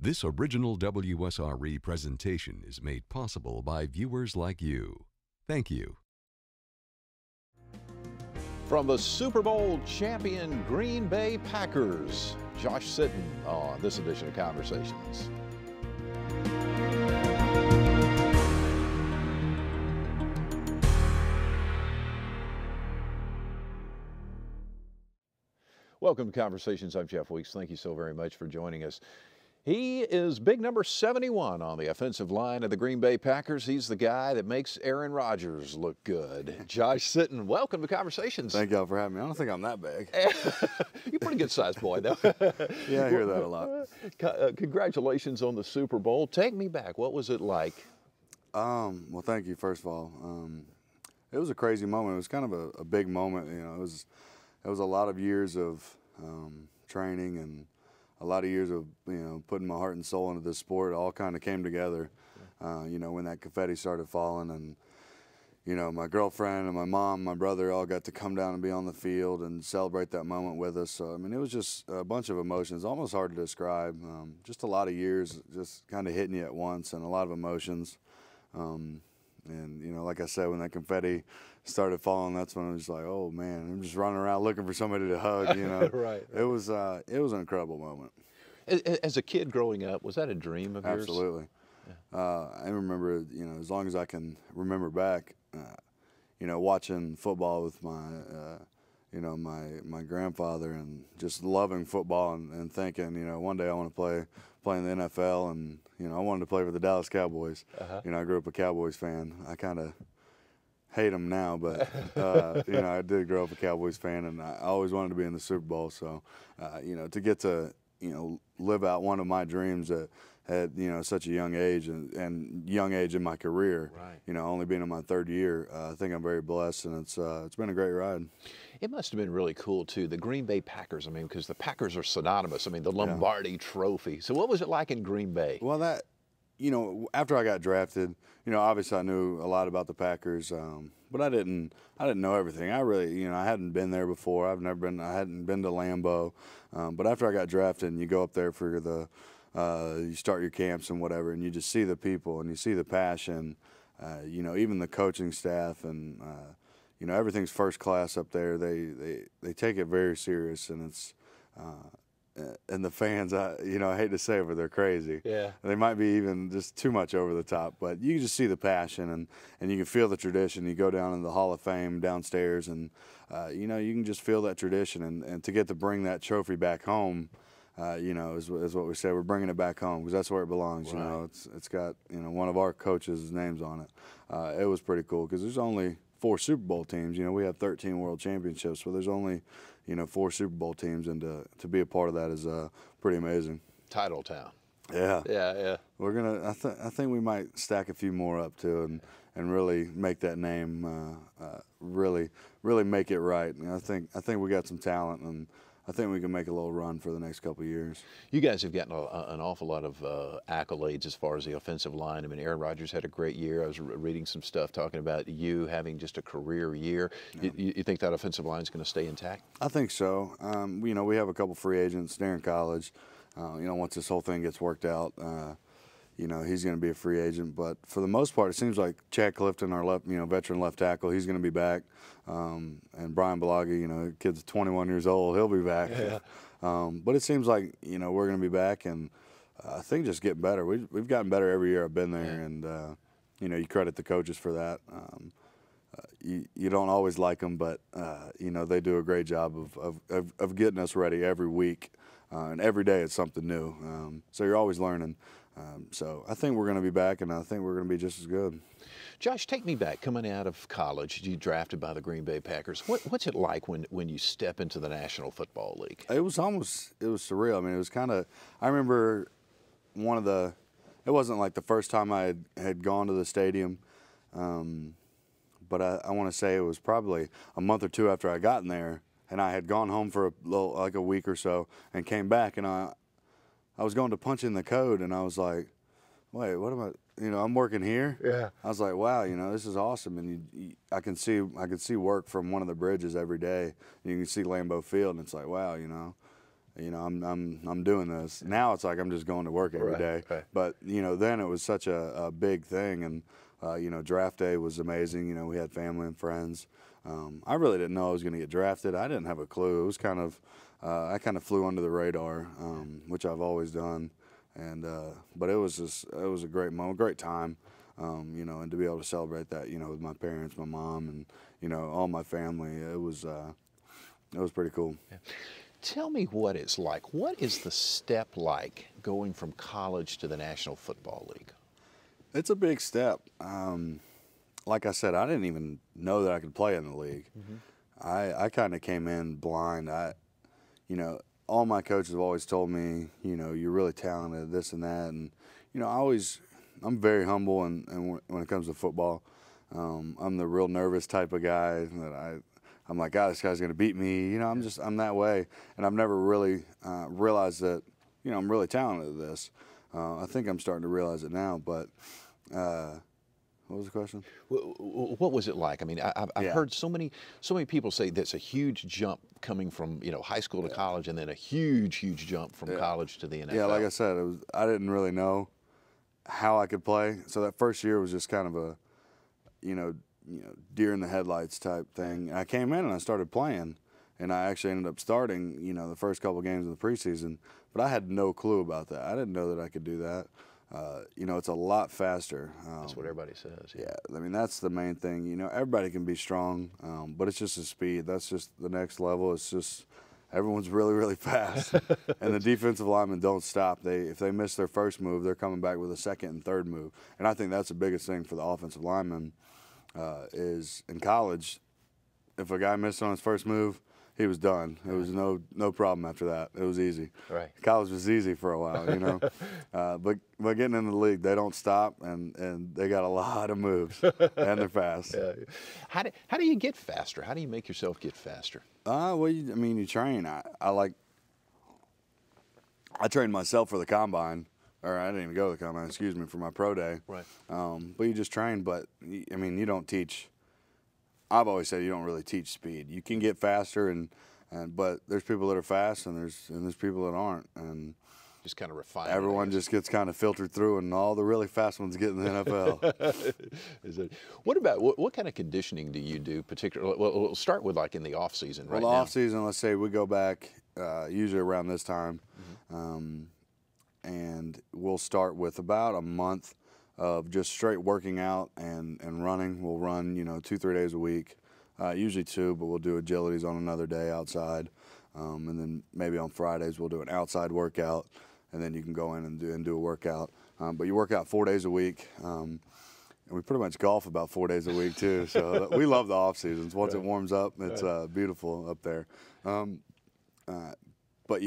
This original WSRE presentation is made possible by viewers like you. Thank you. From the Super Bowl champion Green Bay Packers, Josh Sitton on this edition of Conversations. Welcome to Conversations. I'm Jeff Weeks. Thank you so very much for joining us. He is big number 71 on the offensive line of the Green Bay Packers. He's the guy that makes Aaron Rodgers look good. Josh Sitton, welcome to Conversations. Thank y'all for having me. I don't think I'm that big. You're a pretty good sized boy, though. Yeah, I hear that a lot. Congratulations on the Super Bowl. Take me back. What was it like? Well, thank you, first of all. It was a crazy moment. It was kind of a big moment. You know, it was a lot of years of training and a lot of years of, putting my heart and soul into this sport. It all kind of came together, when that confetti started falling. And, my girlfriend and my mom, my brother all got to come down and be on the field and celebrate that moment with us. So, I mean, it was just a bunch of emotions, almost hard to describe. Just a lot of years just kind of hitting you at once and a lot of emotions. Like I said, when that confetti started falling, that's when I was like, oh man, I'm just running around looking for somebody to hug, Right. It was an incredible moment. As a kid growing up, was that a dream of yours? Absolutely. Yeah. I remember, as long as I can remember back, watching football with my grandfather and just loving football and thinking, one day I want to play in the NFL, and I wanted to play for the Dallas Cowboys. I grew up a Cowboys fan. I kind of hate them now, but I did grow up a Cowboys fan, and I always wanted to be in the Super Bowl. So, to get to live out one of my dreams at such a young age and young age in my career, right. Only being in my third year, I think I'm very blessed, and it's been a great ride. It must have been really cool too, the Green Bay Packers. I mean, because the Packers are synonymous. I mean, the Lombardi Trophy. So what was it like in Green Bay? Well, after I got drafted, obviously I knew a lot about the Packers, but I didn't know everything. I really, I hadn't been there before. I hadn't been to Lambeau, but after I got drafted, and you go up there for you start your camps and whatever, and you just see the people and you see the passion, even the coaching staff, and everything's first class up there. They take it very serious, and it's. And the fans, I hate to say it, but they're crazy. Yeah. They might be even just too much over the top, but you can just see the passion, and you can feel the tradition. You go down in the Hall of Fame downstairs, and, you can just feel that tradition. And to get to bring that trophy back home, is what we say. We're bringing it back home because that's where it belongs. Right. It's got, one of our coaches' names on it. It was pretty cool because there's only 4 Super Bowl teams. We have 13 world championships, so there's only 4 Super Bowl teams, and to be a part of that is pretty amazing. Title town. Yeah. Yeah. We're gonna. I think we might stack a few more up too, and really make that name really make it right. I think we got some talent, and I think we can make a little run for the next couple of years. You guys have gotten an awful lot of accolades as far as the offensive line. I mean, Aaron Rodgers had a great year. I was reading some stuff talking about you having just a career year. Yeah. You think that offensive line is going to stay intact? I think so. We have a couple free agents. They're in college. Once this whole thing gets worked out, he's going to be a free agent. But for the most part, it seems like Chad Clifton, our veteran left tackle, he's going to be back. And Brian Balaga, kid's 21 years old, he'll be back. Yeah. But it seems like, we're going to be back, and I think just getting better. We've gotten better every year I've been there, and, you credit the coaches for that. You don't always like them, but, they do a great job of getting us ready every week. And every day it's something new. So you're always learning. So I think we're going to be back, and I think we're going to be just as good. Josh, take me back. Coming out of college, you drafted by the Green Bay Packers. What's it like when you step into the National Football League? It was surreal. I mean, it was kind of, I remember it wasn't like the first time I had gone to the stadium, but I want to say it was probably a month or two after I got in there, and I had gone home for a week or so and came back, and I was going to punch in the code, and I was like, wait, what am I? I'm working here. Yeah. I was like, wow, this is awesome. And I can see work from one of the bridges every day. You can see Lambeau Field, and it's like, wow, you know, I'm doing this. Now it's like I'm just going to work every day. Right. But, you know, then it was such a big thing. And, you know, draft day was amazing. You know, we had family and friends. I really didn't know I was going to get drafted. I didn't have a clue. It was kind of, I kind of flew under the radar, which I've always done. And, but it was a great moment, great time, you know, and to be able to celebrate that, you know, with my parents, my mom, and, you know, all my family, it was pretty cool. Yeah. Tell me what it's like. What is the step like going from college to the National Football League? It's a big step. Like I said, I didn't even know that I could play in the league. I kind of came in blind. You know, all my coaches have always told me, you know, you're really talented, this and that. And, you know, I'm very humble and when it comes to football. I'm the real nervous type of guy that I'm like, God, this guy's going to beat me. You know, I'm that way. And I've never really realized that, you know, I'm really talented at this. I think I'm starting to realize it now, but what was the question? What was it like? I mean, I've heard so many people say that's a huge jump coming from, you know, high school to college, and then a huge jump from college to the NFL. Yeah, like I said, I didn't really know how I could play. So that first year was just kind of a, you know, deer in the headlights type thing. And I came in and I started playing, and I actually ended up starting, you know, the first couple of games of the preseason. But I had no clue about that. I didn't know that I could do that. You know, it's a lot faster. That's what everybody says. Yeah, I mean, that's the main thing. You know, everybody can be strong, but it's just the speed. That's just the next level. It's just everyone's really fast. And the defensive linemen don't stop. If they miss their first move, they're coming back with a second and third move. And I think that's the biggest thing for the offensive linemen is in college, if a guy missed on his first move, he was done. It was no problem after that. It was easy. Right. College was easy for a while, you know. But getting in the league, they don't stop, and they got a lot of moves, and they're fast. Yeah. How do you get faster? How do you make yourself get faster? Well, you train. I trained myself for the combine, or I didn't even go to the combine. Excuse me, for my pro day. Right. But you just train. But I mean, you don't teach. I've always said you don't really teach speed. You can get faster, but there's people that are fast, and there's people that aren't, and just kind of refine. Everyone just gets kind of filtered through, and all the really fast ones get in the NFL. What kind of conditioning do you do? Particularly, well, we'll start with like in the off season. Right now. Off season, let's say we go back usually around this time, and we'll start with about a month of just straight working out and running. We'll run, 2-3 days a week, usually 2, but we'll do agilities on another day outside. And then maybe on Fridays we'll do an outside workout, and then you can go in and do a workout. But you work out 4 days a week, and we pretty much golf about 4 days a week too. So we love the off seasons. Once it warms up, it's beautiful up there. But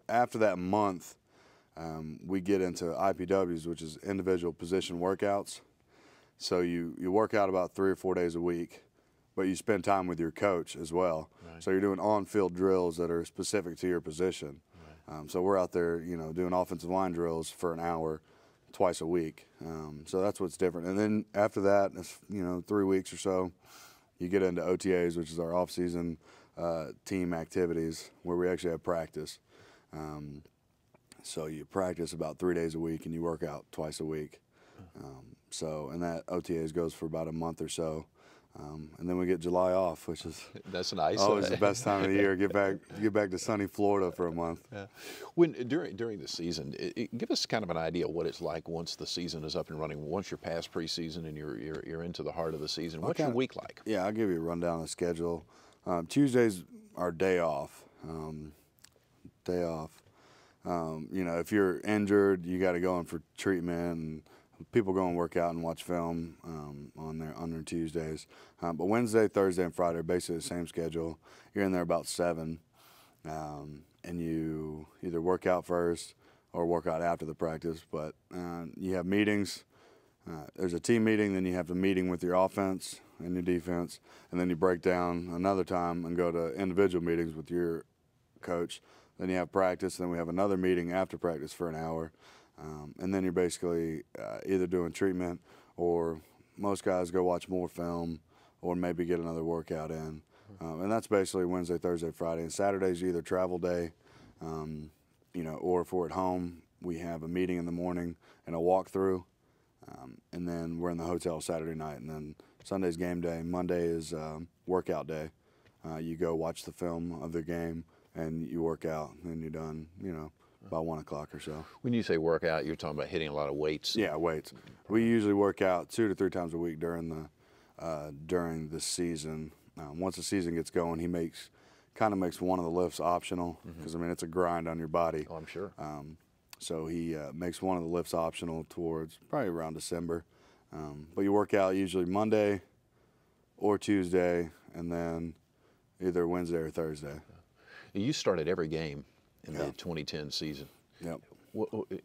after that month, we get into IPWs, which is individual position workouts. So you work out about 3 or 4 days a week, but you spend time with your coach as well. Right. So you're doing on-field drills that are specific to your position. Right. So we're out there, doing offensive line drills for an hour twice a week. So that's what's different. And then after that, 3 weeks or so, you get into OTAs, which is our off-season team activities, where we actually have practice. So you practice about 3 days a week, and you work out twice a week. And that OTAs goes for about a month or so. And then we get July off, which is that's nice. Always the best time of the year. Get back to sunny Florida for a month. Yeah. During the season, give us kind of an idea of what it's like once the season is up and running. Once you're past preseason and you're into the heart of the season, what's your week like? Yeah, I'll give you a rundown of the schedule. Tuesdays are day off. If you're injured, you got to go in for treatment, and people go and work out and watch film on their Tuesdays. But Wednesday, Thursday, and Friday are basically the same schedule. You're in there about 7, and you either work out first or work out after the practice. But you have meetings. There's a team meeting, then you have the meeting with your offense and your defense, and then you break down another time and go to individual meetings with your coach. Then you have practice, and then we have another meeting after practice for an hour. And then you're basically either doing treatment, or most guys go watch more film, or maybe get another workout in. And that's basically Wednesday, Thursday, Friday. And Saturday's either travel day, You know, or if we're at home, we have a meeting in the morning and a walkthrough, and then we're in the hotel Saturday night, and then Sunday's game day. Monday is workout day. You go watch the film of the game, and you work out, and you're done, you know, by 1 o'clock or so. When you say workout, you're talking about hitting a lot of weights? Yeah, weights. We usually work out 2 to 3 times a week during the season. Once the season gets going, he kind of makes one of the lifts optional, because I mean it's a grind on your body. Oh, I'm sure. So he makes one of the lifts optional towards probably around December. But you work out usually Monday or Tuesday, and then either Wednesday or Thursday. You started every game in the 2010 season. Yep.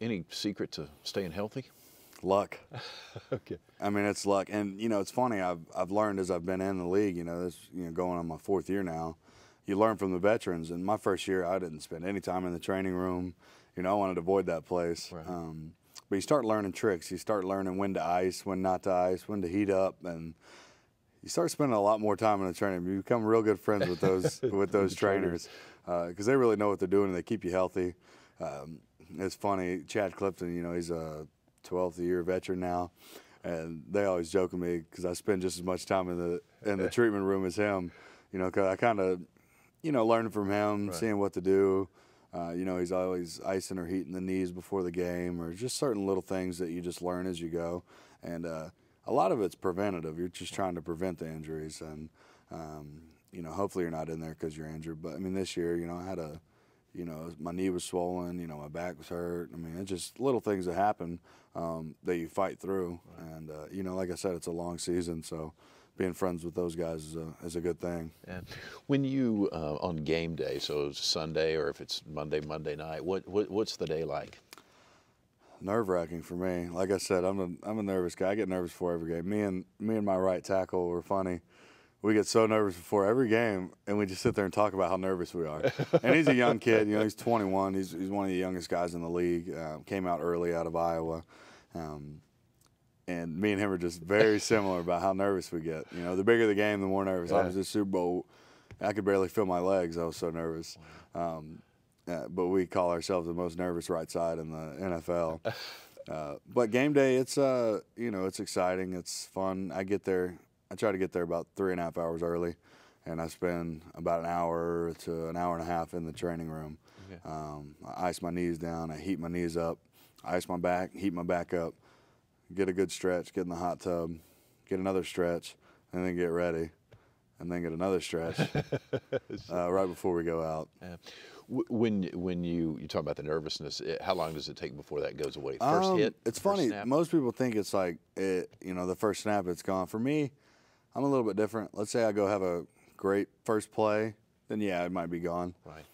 Any secret to staying healthy? Luck. Okay. I mean, it's luck, and you know, it's funny. I've learned as I've been in the league. You know, going on my 4th year now. You learn from the veterans. And my first year, I didn't spend any time in the training room. You know, I wanted to avoid that place. Right. But you start learning tricks. You start learning when to ice, when not to ice, when to heat up, and you start spending a lot more time in the training room. You become real good friends with those trainers, because they really know what they're doing and they keep you healthy. It's funny, Chad Clifton, you know, he's a 12th year veteran now, and they always joke with me because I spend just as much time in the treatment room as him. You know, because I kind of, you know, learning from him, seeing what to do. You know, he's always icing or heating the knees before the game, or just certain little things that you just learn as you go. And a lot of it's preventative. You're just trying to prevent the injuries. And, you know, hopefully you're not in there because you're injured. But, I mean, this year, you know, I had my knee was swollen, you know, my back was hurt. I mean, it's just little things that happen that you fight through. Right. And, you know, like I said, it's a long season, so being friends with those guys is a good thing. And when you on game day, so it's Sunday or if it's Monday night, what's the day like? Nerve-wracking for me. Like I said, I'm a nervous guy. I get nervous before every game. Me and my right tackle were funny. We get so nervous before every game, and we just sit there and talk about how nervous we are. And he's a young kid. You know, he's 21. He's one of the youngest guys in the league. Came out early out of Iowa. And me and him are just very similar about how nervous we get. You know, the bigger the game, the more nervous. I was at Super Bowl. I could barely feel my legs. I was so nervous. But we call ourselves the most nervous right side in the NFL. But game day, it's you know, it's exciting. It's fun. I try to get there about 3.5 hours early, and I spend about an hour to an hour and a half in the training room. Okay. I ice my knees down. I heat my knees up. I ice my back, heat my back up. Get a good stretch, get in the hot tub, get another stretch, and then get ready, and then get another stretch right before we go out. When you talk about the nervousness, how long does it take before that goes away? First hit? It's funny. Snap? Most people think it's like, you know, the first snap, it's gone. For me, I'm a little bit different. Let's say I go have a great first play, then yeah, it might be gone. Right.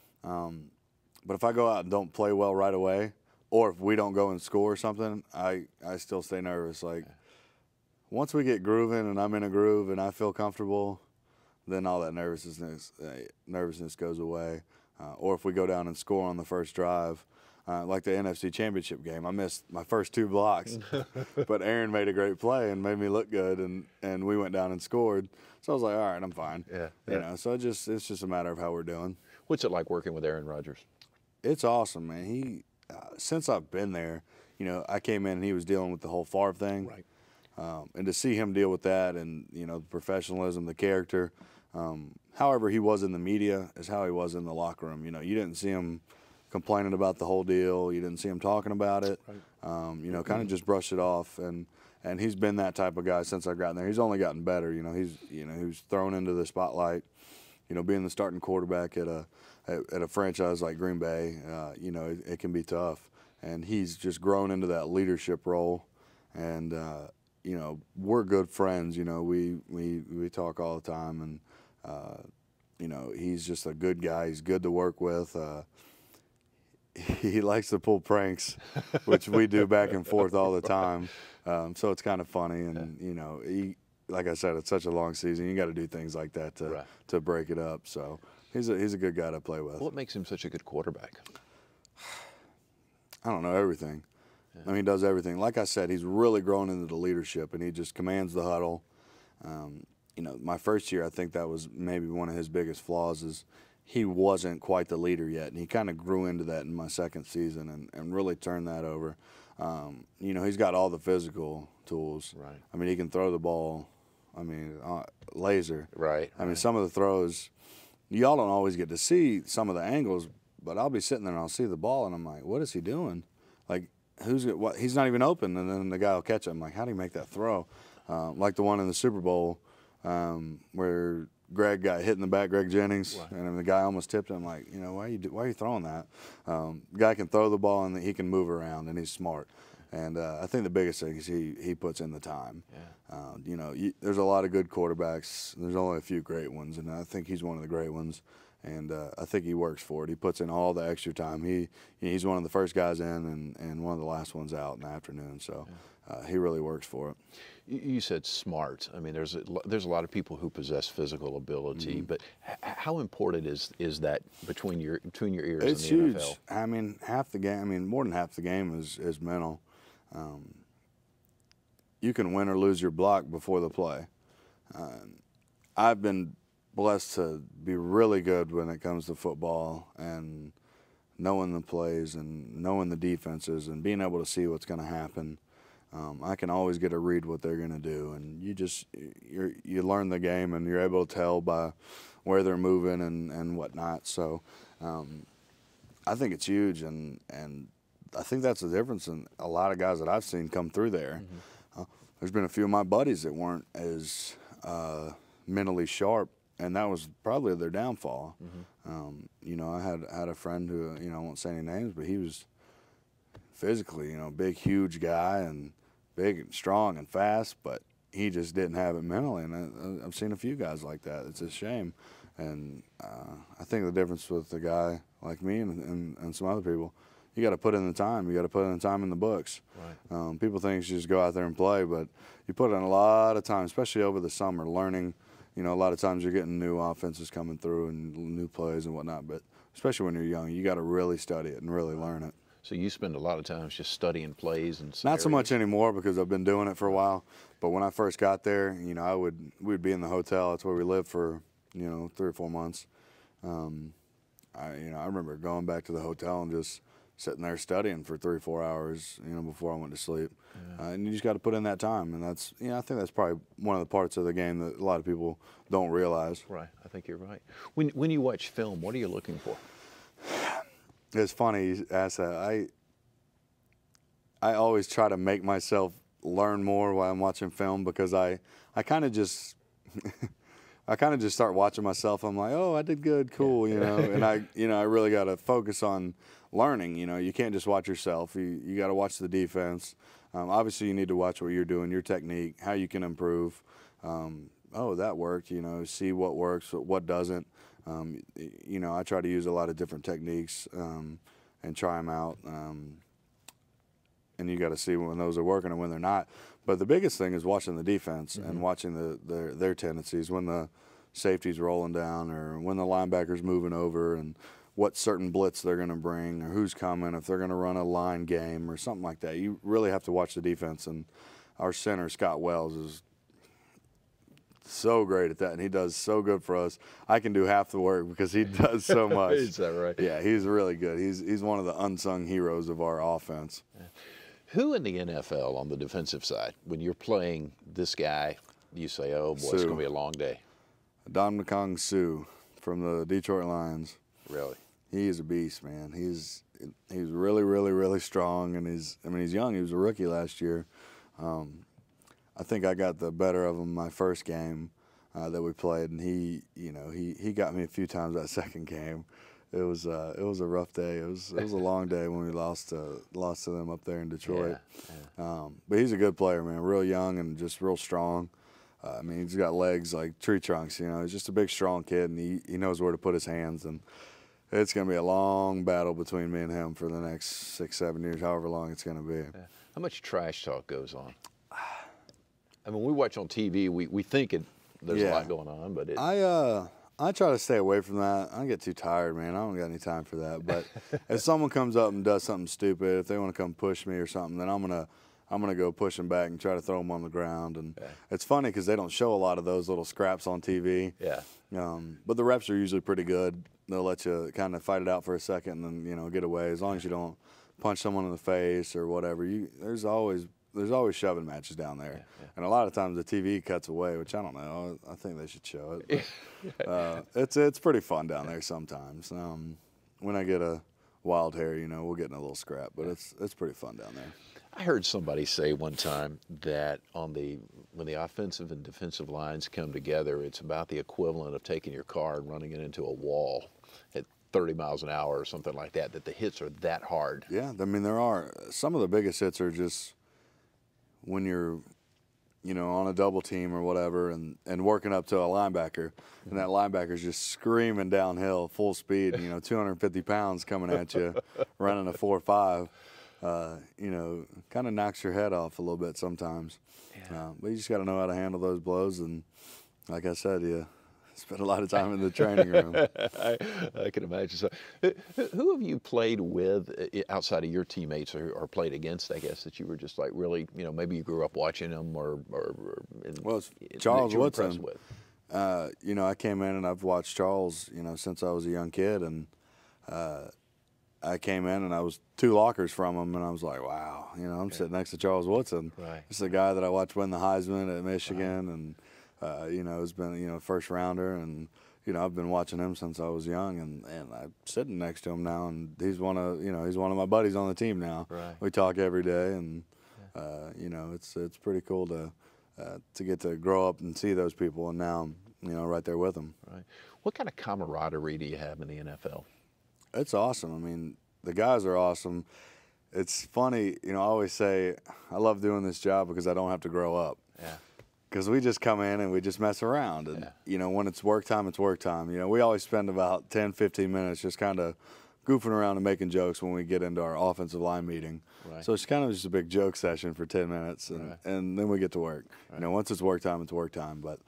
But if I go out and don't play well right away, or if we don't go and score or something, I still stay nervous. Like, once we get grooving and I'm in a groove and I feel comfortable, then all that nervousness goes away. Or if we go down and score on the first drive, like the NFC Championship game, I missed my first 2 blocks, but Aaron made a great play and made me look good, and we went down and scored. So I was like, all right, I'm fine. Yeah. You know, so it's just a matter of how we're doing. What's it like working with Aaron Rodgers? It's awesome, man. He since I've been there, you know, I came in and he was dealing with the whole Favre thing. Right. And to see him deal with that and, you know, the professionalism, the character, however he was in the media is how he was in the locker room. You know, you didn't see him complaining about the whole deal. You didn't see him talking about it. Right. You know, kind of just brushed it off. And he's been that type of guy since I've gotten there. He's only gotten better. You know, he was thrown into the spotlight, you know, being the starting quarterback at a franchise like Green Bay. You know, it can be tough. And he's just grown into that leadership role. And, you know, we're good friends. You know, we talk all the time. And, you know, he's just a good guy. He's good to work with. He likes to pull pranks, which we do back and forth all the time. So it's kind of funny. And, you know, like I said, it's such a long season. You got to do things like that to break it up. So he's a good guy to play with. What makes him such a good quarterback? I don't know, everything. Yeah. I mean, he does everything. Like I said, he's really grown into the leadership, and he just commands the huddle. You know, my first year, I think that was maybe one of his biggest flaws is he wasn't quite the leader yet, and he kind of grew into that in my second season and really turned that over. You know, he's got all the physical tools. Right. I mean, he can throw the ball. I mean, laser. Right. I mean, some of the throws, y'all don't always get to see some of the angles, but I'll be sitting there and I'll see the ball, and I'm like, what is he doing? Like, he's not even open, and then the guy will catch it. I'm like, how do you make that throw? Like the one in the Super Bowl where Greg got hit in the back, Greg Jennings, right. and the guy almost tipped him. Like, you know, why are you throwing that? The guy can throw the ball and he can move around, and he's smart. And I think the biggest thing is he puts in the time. Yeah. You know, there's a lot of good quarterbacks. There's only a few great ones, and I think he's one of the great ones. And I think he works for it. He puts in all the extra time. He's one of the first guys in and one of the last ones out in the afternoon. So he really works for it. You said smart. I mean, there's a lot of people who possess physical ability, but how important is that between your ears It's in the huge. NFL? I mean, half the game. I mean, more than half the game is mental. You can win or lose your block before the play. I've been blessed to be really good when it comes to football and knowing the plays and knowing the defenses and being able to see what's going to happen. I can always get a read what they're going to do, and you learn the game and you're able to tell by where they're moving and whatnot. So I think it's huge, and I think that's the difference in a lot of guys that I've seen come through there. There's been a few of my buddies that weren't as mentally sharp, and that was probably their downfall. You know, I had a friend who, you know, I won't say any names, but he was physically, you know, big, huge guy and big and strong and fast, but he just didn't have it mentally. And I've seen a few guys like that. It's a shame. And I think the difference with a guy like me and some other people, you got to put in the time. You got to put in the time in the books. Right. People think you just go out there and play, but you put in a lot of time, especially over the summer, learning. You know, a lot of times you're getting new offenses coming through and new plays and whatnot, but especially when you're young, you got to really study it and really learn it. So you spend a lot of times just studying plays and Not so much anymore because I've been doing it for a while. But when I first got there, you know, we'd be in the hotel. That's where we lived for, you know, 3 or 4 months. I remember going back to the hotel and just sitting there studying for 3 or 4 hours, you know, before I went to sleep. Yeah. And you just got to put in that time, and that's, you know, I think that's probably one of the parts of the game that a lot of people don't realize. Right. I think you're right. When you watch film, what are you looking for? It's funny you ask that. I always try to make myself learn more while I'm watching film because I kind of just start watching myself. I'm like, oh, I did good, cool, you know. And I really got to focus on learning. You know, you can't just watch yourself. You got to watch the defense. Obviously, you need to watch what you're doing, your technique, how you can improve. Oh, that worked. You know, see what works, what doesn't. You know, I try to use a lot of different techniques and try them out. And you got to see when those are working and when they're not. But the biggest thing is watching the defense and watching their tendencies when the safety's rolling down or when the linebacker's moving over and what certain blitz they're going to bring or who's coming, if they're going to run a line game or something like that. You really have to watch the defense. And our center, Scott Wells, is so great at that, and he does so good for us. I can do half the work because he does so much. Is that right? Yeah, he's really good. He's one of the unsung heroes of our offense. Yeah. Who in the NFL on the defensive side, when you're playing this guy, you say, oh, boy, it's going to be a long day? Ndamukong Suh from the Detroit Lions. Really? He is a beast, man. He's really, really, really strong, and he's young. He was a rookie last year. I think I got the better of him my first game that we played, and he got me a few times that second game. It was a rough day. It was a long day when we lost to them up there in Detroit. Yeah. But he's a good player, man. Real young and just real strong. I mean, he's got legs like tree trunks. You know, he's just a big, strong kid, and he knows where to put his hands. And it's going to be a long battle between me and him for the next 6, 7 years, however long it's going to be. Yeah. How much trash talk goes on? I mean, we watch on TV, we think there's a lot going on, but I try to stay away from that. I get too tired, man. I don't got any time for that. But if someone comes up and does something stupid, if they want to come push me or something, then I'm gonna go push them back and try to throw them on the ground. And it's funny because they don't show a lot of those little scraps on TV. Yeah. But the reps are usually pretty good. they'll let you kind of fight it out for a second and then get away, as long as you don't punch someone in the face or whatever. There's always shoving matches down there, and a lot of times the TV cuts away, which I don't know. I think they should show it. But, it's pretty fun down there sometimes. When I get a wild hair, we'll get in a little scrap, but it's pretty fun down there. I heard somebody say one time that when the offensive and defensive lines come together, it's about the equivalent of taking your car and running it into a wall at 30 miles an hour or something like that, that the hits are that hard. Yeah, I mean, there are. Some of the biggest hits are just when you're, on a double team or whatever and working up to a linebacker, and that linebacker's just screaming downhill full speed, 250 pounds coming at you, running a 4.5. Kind of knocks your head off a little bit sometimes. Yeah. But you just got to know how to handle those blows. And like I said, you spend a lot of time in the training room. I can imagine. So, who have you played with outside of your teammates or played against, I guess, that you were just like really, maybe you grew up watching them or well, it's Charles Woodson. I came in and I've watched Charles, since I was a young kid. And I came in and I was 2 lockers from him, and I was like, wow, I'm sitting next to Charles Woodson. Right. It's the guy that I watched win the Heisman at Michigan, and has been first rounder, and I've been watching him since I was young, and I'm sitting next to him now, and he's one of my buddies on the team now. Right. We talk every day, and it's pretty cool to get to grow up and see those people, and now I'm right there with them. Right. What kind of camaraderie do you have in the NFL? It's awesome. I mean, the guys are awesome. It's funny, I always say I love doing this job because I don't have to grow up. Yeah. Because we just come in and we just mess around. And, when it's work time, it's work time. We always spend about 10, 15 minutes just kind of goofing around and making jokes when we get into our offensive line meeting. Right. So it's kind of just a big joke session for 10 minutes, and then we get to work. Right. Once it's work time, it's work time. But,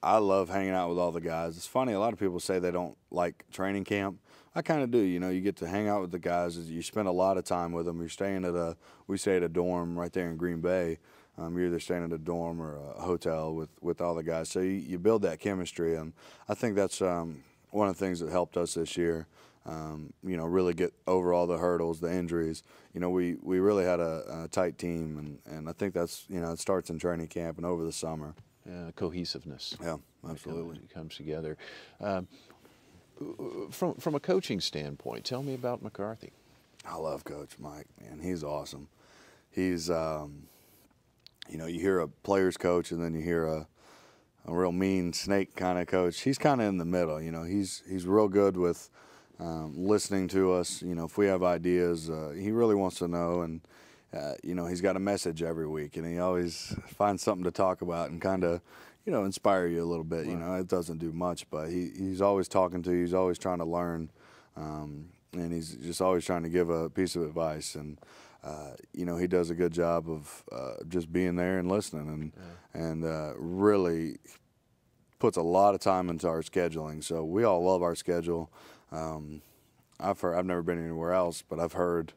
I love hanging out with all the guys. It's funny, a lot of people say they don't like training camp. I kind of do. You get to hang out with the guys. You spend a lot of time with them. You're staying we stay at a dorm right there in Green Bay. You're either staying at a dorm or a hotel with all the guys. So you build that chemistry, and I think that's one of the things that helped us this year. Really get over all the hurdles, the injuries. We really had a tight team, and I think that's it starts in training camp and over the summer. Cohesiveness. Yeah, absolutely. It comes together. From a coaching standpoint, tell me about McCarthy. I love Coach Mike, man. He's awesome. He's, you hear a player's coach and then you hear a real mean snake kind of coach. He's kind of in the middle. He's real good with listening to us. If we have ideas, he really wants to know, and he's got a message every week, and he always finds something to talk about and kind of, inspire you a little bit. Right. It doesn't do much, but he's always talking to you. He's always trying to learn, and he's just always trying to give a piece of advice. And he does a good job of just being there and listening, and really puts a lot of time into our scheduling. So we all love our schedule. I've never been anywhere else, but I've heard,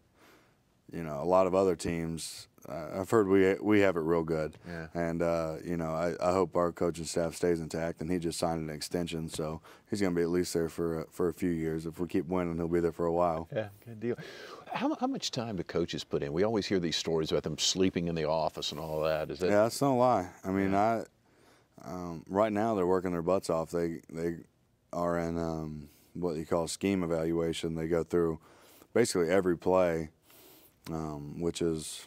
a lot of other teams. I've heard we have it real good. Yeah. And I hope our coaching staff stays intact. And he just signed an extension, so he's going to be at least there for a few years. If we keep winning, he'll be there for a while. Yeah, good deal. How much time do coaches put in? We always hear these stories about them sleeping in the office and all that. Is that? Yeah, that's no lie. I mean, right now they're working their butts off. They are in what you call scheme evaluation. They go through basically every play, which is,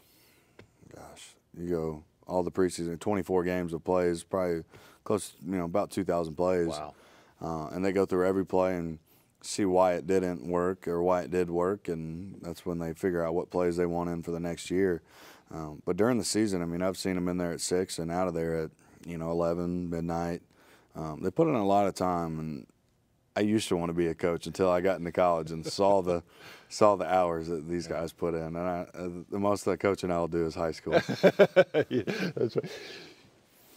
you go all the preseason, 24 games of plays, probably close, about 2,000 plays. Wow. And they go through every play and see why it didn't work or why it did work, and that's when they figure out what plays they want in for the next year. But during the season, I mean, I've seen them in there at 6 and out of there at 11, midnight. They put in a lot of time, and I used to want to be a coach until I got into college and saw the hours that these guys put in. And the most of the coaching I'll do is high school. Yeah, that's right.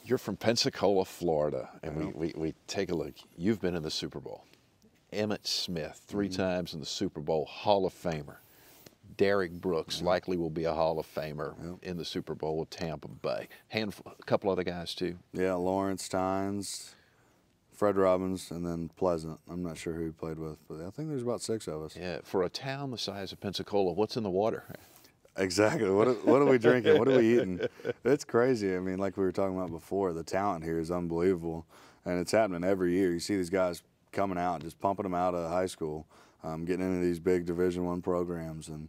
You're from Pensacola, Florida, and we take a look. You've been in the Super Bowl. Emmitt Smith, 3 times in the Super Bowl, Hall of Famer. Derrick Brooks likely will be a Hall of Famer in the Super Bowl with Tampa Bay. A couple other guys too. Yeah, Lawrence Tynes, Fred Robbins, and then Pleasant. I'm not sure who he played with, but I think there's about 6 of us. Yeah, for a town the size of Pensacola, what's in the water? Exactly. What are we drinking? What are we eating? It's crazy. I mean, like we were talking about before, the talent here is unbelievable, and it's happening every year. You see these guys coming out, just pumping them out of high school, getting into these big Division I programs, and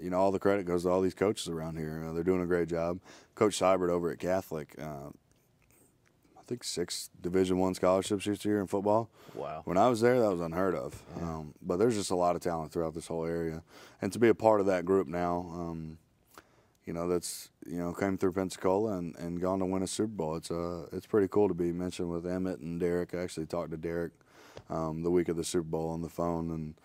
you know, all the credit goes to all these coaches around here. They're doing a great job. Coach Seibert over at Catholic, I think 6 Division I scholarships this year in football. Wow. When I was there, that was unheard of. Yeah. But there's just a lot of talent throughout this whole area. And to be a part of that group now, you know, that's, you know, came through Pensacola and gone to win a Super Bowl. It's pretty cool to be mentioned with Emmett and Derek. I actually talked to Derek the week of the Super Bowl on the phone, and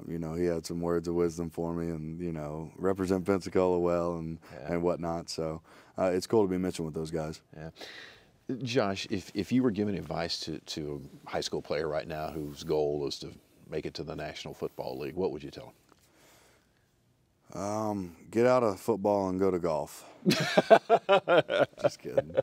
you know, he had some words of wisdom for me, and you know, represent Pensacola well and whatnot. So it's cool to be mentioned with those guys. Yeah. Josh, if you were giving advice to a high school player right now whose goal is to make it to the National Football League, what would you tell him? Get out of football and go to golf. Just kidding.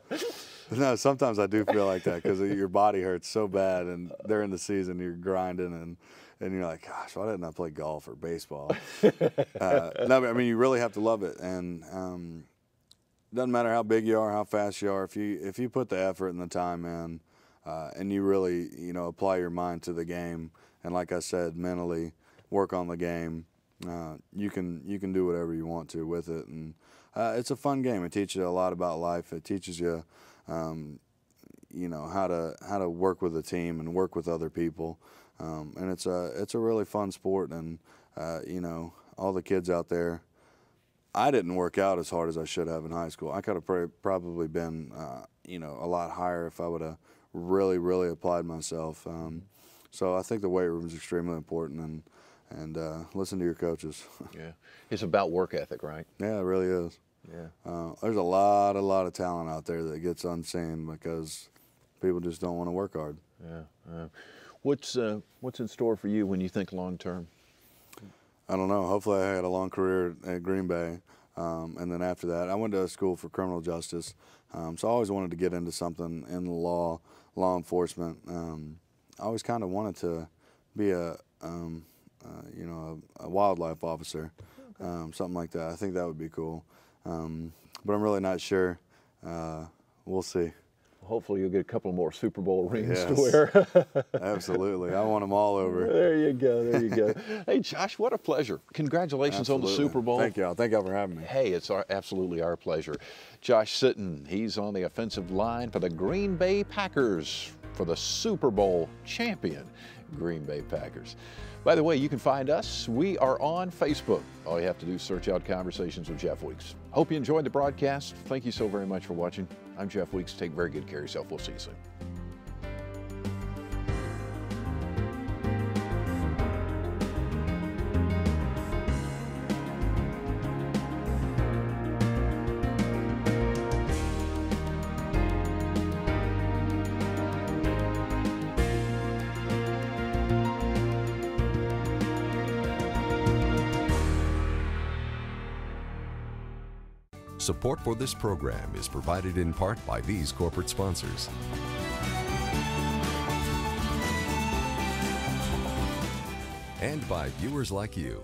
No, sometimes I do feel like that because your body hurts so bad, and during the season you're grinding and you're like, gosh, why didn't I play golf or baseball? No, but I mean, you really have to love it, and doesn't matter how big you are, how fast you are. If you put the effort and the time in, and you really, you know, apply your mind to the game, and like I said, mentally work on the game, you can do whatever you want to with it. And it's a fun game. It teaches you a lot about life. It teaches you, you know, how to work with a team and work with other people. And it's a really fun sport. And you know, all the kids out there. I didn't work out as hard as I should have in high school. I could have probably been, you know, a lot higher if I would have really applied myself. So I think the weight room is extremely important, and listen to your coaches. Yeah, it's about work ethic, right? Yeah, it really is. Yeah. There's a lot of talent out there that gets unseen because people just don't want to work hard. Yeah. What's in store for you when you think long term? I don't know. Hopefully I had a long career at Green Bay. And then after that, I went to school for criminal justice. So I always wanted to get into something in the law enforcement. I always kind of wanted to be you know, a wildlife officer, something like that. I think that would be cool. But I'm really not sure. We'll see. Hopefully you'll get a couple more Super Bowl rings Yes. to wear. Absolutely. I want them all over. There you go. Hey, Josh, what a pleasure. Congratulations on the Super Bowl. Thank y'all. Thank y'all for having me. Hey, it's absolutely our pleasure. Josh Sitton, he's on the offensive line for the Green Bay Packers for the Super Bowl champion Green Bay Packers. By the way, you can find us. We are on Facebook. All you have to do is search out Conversations with Jeff Weeks. Hope you enjoyed the broadcast. Thank you so very much for watching. I'm Jeff Weeks. Take very good care of yourself. We'll see you soon. Support for this program is provided in part by these corporate sponsors. And by viewers like you.